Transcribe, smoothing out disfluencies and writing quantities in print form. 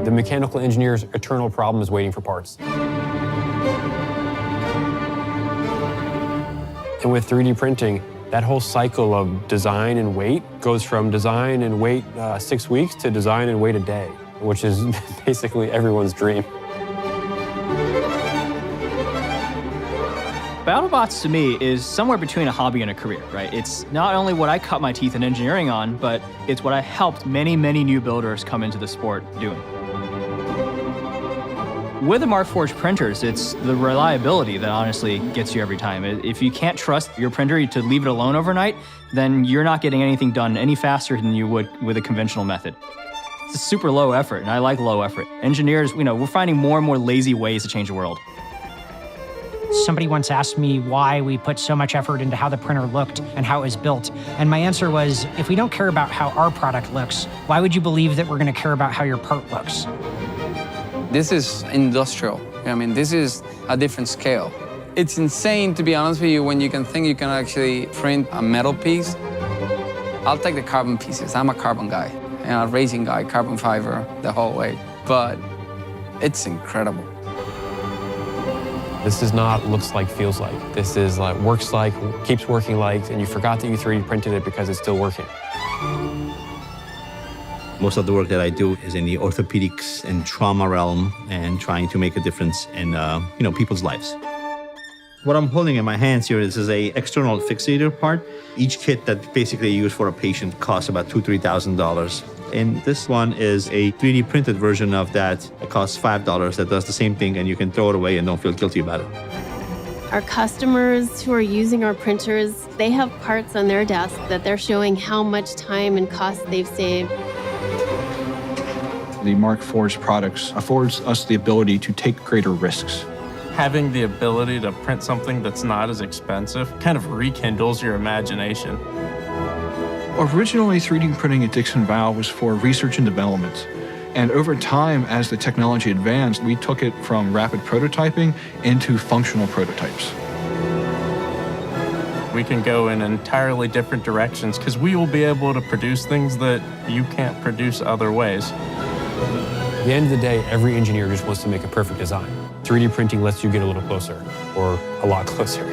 The mechanical engineer's eternal problem is waiting for parts. And with 3D printing, that whole cycle of design and wait goes from design and wait 6 weeks to design and wait a day, which is basically everyone's dream. BattleBots to me is somewhere between a hobby and a career, right? It's not only what I cut my teeth in engineering on, but it's what I helped many, many new builders come into the sport doing. With the Markforged printers, it's the reliability that honestly gets you every time. If you can't trust your printer to leave it alone overnight, then you're not getting anything done any faster than you would with a conventional method. It's a super low effort, and I like low effort. Engineers, we're finding more and more lazy ways to change the world. Somebody once asked me why we put so much effort into how the printer looked and how it was built. And my answer was, if we don't care about how our product looks, why would you believe that we're going to care about how your part looks? This is industrial. I mean, this is a different scale. It's insane, to be honest with you, when you can think you can actually print a metal piece. I'll take the carbon pieces. I'm a carbon guy, a racing guy, carbon fiber the whole way. But it's incredible. This is not looks like, feels like. This is like works like, keeps working like, and you forgot that you 3D printed it because it's still working. Most of the work that I do is in the orthopedics and trauma realm and trying to make a difference in people's lives. What I'm holding in my hands here, this is a external fixator part. Each kit that basically used for a patient costs about $2,000 to $3,000. And this one is a 3D printed version of that. It costs $5 that does the same thing, and you can throw it away and don't feel guilty about it. Our customers who are using our printers, they have parts on their desk that they're showing how much time and cost they've saved. The Markforged products affords us the ability to take greater risks. Having the ability to print something that's not as expensive kind of rekindles your imagination. Originally, 3D printing at Dixon Valve was for research and development. And over time, as the technology advanced, we took it from rapid prototyping into functional prototypes. We can go in entirely different directions because we will be able to produce things that you can't produce other ways. At the end of the day, every engineer just wants to make a perfect design. 3D printing lets you get a little closer, or a lot closer.